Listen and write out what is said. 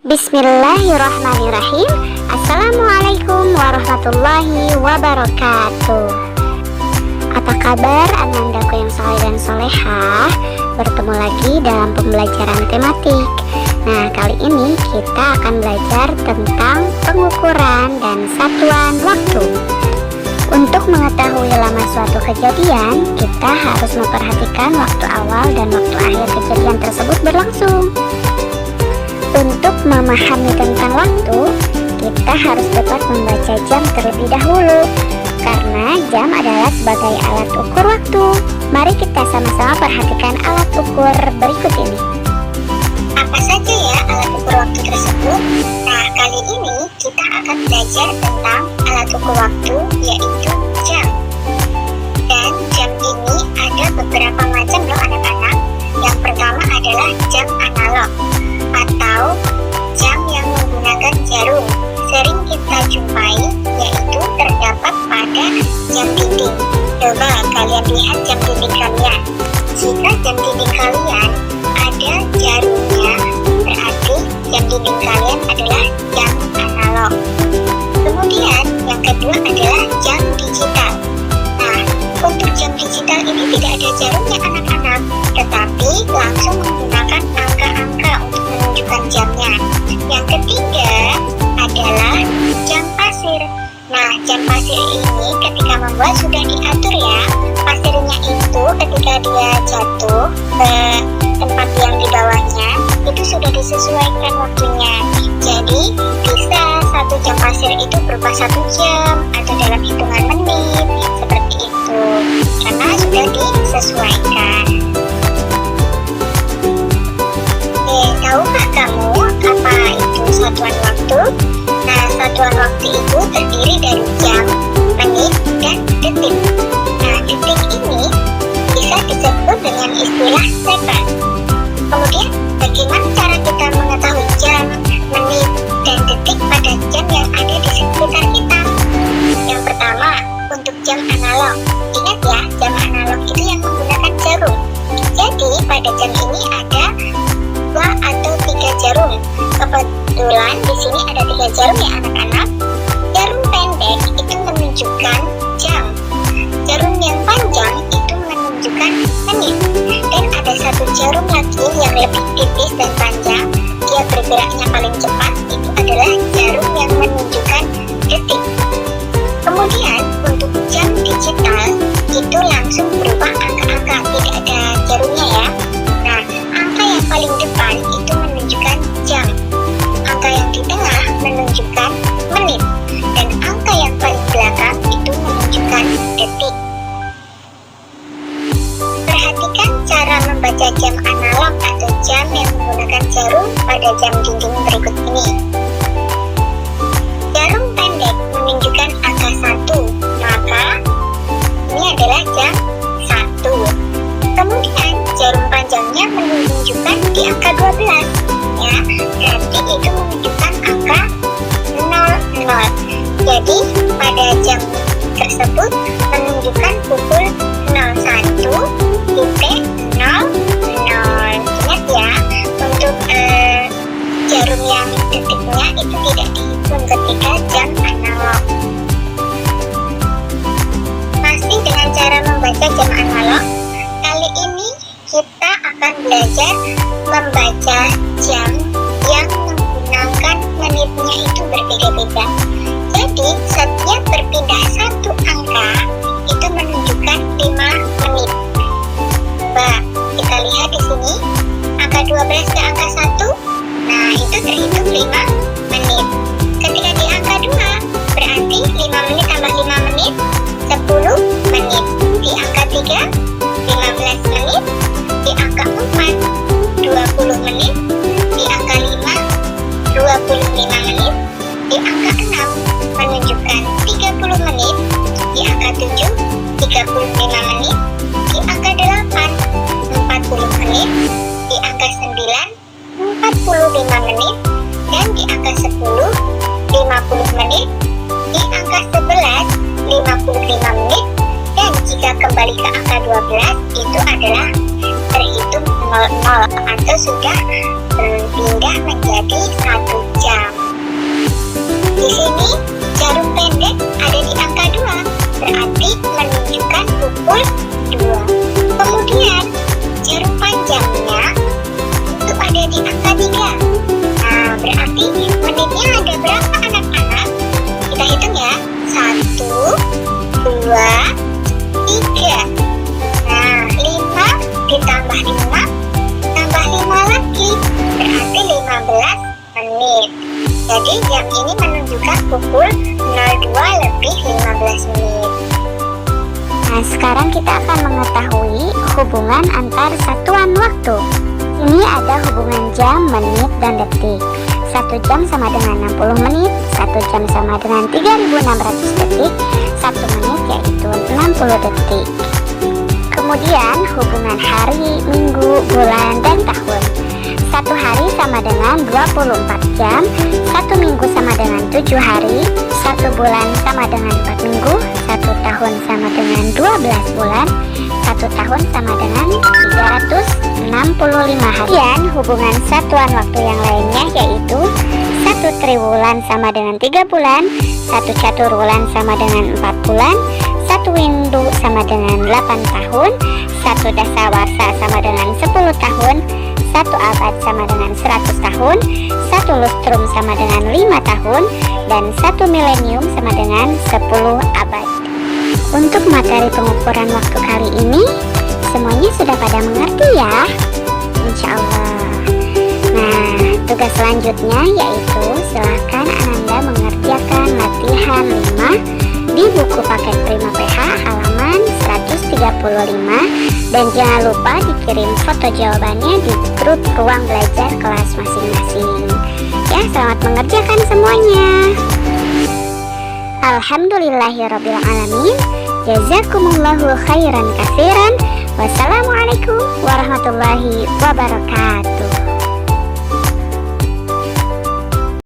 Bismillahirrahmanirrahim. Assalamualaikum warahmatullahi wabarakatuh. Apa kabar anandaku yang soleh dan solehah? Bertemu lagi dalam pembelajaran tematik. Nah, kali ini kita akan belajar tentang pengukuran dan satuan waktu. Untuk mengetahui lama suatu kejadian, kita harus memperhatikan waktu awal dan waktu akhir kejadian tersebut berlangsung. Untuk memahami tentang waktu, kita harus dapat membaca jam terlebih dahulu, karena jam adalah sebagai alat ukur waktu. Mari kita sama-sama perhatikan alat ukur berikut ini. Apa saja ya alat ukur waktu tersebut? Nah, kali ini kita akan belajar tentang alat ukur waktu, yaitu jam. Dan jam ini ada beberapa macam loh anak-anak. Yang pertama adalah jam analog atau jam yang menggunakan jarum. Sering kita jumpai, yaitu terdapat pada jam dinding. Coba kalian lihat jam dinding kalian. Jika jam dinding kalian ada jarumnya, berarti jam dinding kalian adalah jam analog. Kemudian yang kedua adalah jam digital. Nah, untuk jam digital ini tidak ada jarumnya anak-anak, tetapi langsung menggunakan angka-angka untuk menunjukkan jamnya. Yang ketiga adalah jam pasir. Nah, jam pasir ini ketika membuat sudah diatur ya. Pasirnya itu ketika dia jatuh ke tempat yang di bawahnya, itu sudah disesuaikan waktunya. Jadi bisa satu jam pasir itu berupa 1 jam atau dalam hitungan menit, seperti itu, karena sudah disesuaikan. Tahukah kamu apa itu satuan waktu? Nah, satuan waktu itu terdiri dari jam, menit, dan detik. Nah, detik ini bisa disebut dengan istilah second. Kemudian, bagaimana cara kita mengetahui jam, menit, dan detik pada jam yang ada di sekitar kita? Yang pertama, untuk jam analog. Ingat ya, jam analog itu yang menggunakan jarum. Jadi, pada jam ini ada 2 atau 3 jarum. Kebetulan di sini ada 3 jarum ya anak-anak. Jarum pendek itu menunjukkan jam. Jarum yang panjang itu menunjukkan menit. Dan ada 1 jarum lagi yang lebih tipis dan panjang. Dia bergeraknya paling cepat. Itu adalah jarum yang menunjukkan detik. Kemudian untuk jam digital itu langsung berupa angka-angka, tidak ada jarumnya ya. Nah, angka yang paling depan itu menunjukkan jam, angka yang di tengah menunjukkan menit, dan angka yang paling belakang itu menunjukkan detik. Perhatikan cara membaca jam analog atau jam yang menggunakan jarum pada jam dinding berikut ini. Jarum pendek menunjukkan angka 1, maka ini adalah jam 1. Kemudian jarum panjangnya menunjukkan di angka 12 ya, berarti itu menunjukkan angka 00. Jadi pada jam tersebut menunjukkan pukul 01.00. Ingat ya, untuk jarum yang detiknya itu tidak dihitung ketika jam analog. Masih dengan cara membaca jam analog, kali ini kita akan belajar membaca jam yang menggunakan menitnya itu berbeda-beda. Jadi setiap berpindah 1 angka itu menunjukkan 5 menit. Coba kita lihat di sini, angka 12 ke angka 1, nah itu terhitung 5 menit. Ketika di angka 2, berarti 5 menit tambah 5 menit, 10 menit. Di angka 3, 15 menit. Di angka 4, 20 menit. Di angka 5, 25 menit. Di angka 6 menunjukkan 30 menit. Di angka 7, 35 menit. Di angka 8, 40 menit. Di angka 9, 45 menit. Dan di angka 10, 50 menit. Di angka 11, 55 menit. Dan jika kembali ke angka 12, itu adalah terhitung 00 atau sudah berpindah menjadi 1 Jadi jam ini menunjukkan pukul 02:15 menit. Nah, sekarang kita akan mengetahui hubungan antar satuan waktu. Ini ada hubungan jam, menit, dan detik. 1 jam sama dengan 60 menit, 1 jam sama dengan 3600 detik, 1 menit yaitu 60 detik. Kemudian hubungan hari, minggu, bulan, dan tahun. 1 hari sama dengan 24 jam, 1 minggu sama dengan 7 hari, 1 bulan sama dengan 4 minggu, 1 tahun sama dengan 12 bulan, 1 tahun sama dengan 365 hari. Dan hubungan satuan waktu yang lainnya yaitu 1 triwulan sama dengan 3 bulan, 1 caturwulan sama dengan 4 bulan, 1 windu sama dengan 8 tahun, 1 dasawarsa sama dengan 10 tahun, 1 abad sama dengan 100 tahun, 1 lustrum sama dengan 5 tahun, dan 1 milenium sama dengan 10 abad. Untuk materi pengukuran waktu kali ini, semuanya sudah pada mengerti ya? Insya Allah. Nah, tugas selanjutnya yaitu silahkan Ananda mengerjakan latihan 5 di buku paket Prima PH halaman 135, dan jangan lupa dikirim foto jawabannya di grup ruang belajar kelas masing-masing. Ya, selamat mengerjakan semuanya. Alhamdulillahirrabbilalamin. Jazakumullahu khairan katsiran. Wassalamualaikum warahmatullahi wabarakatuh.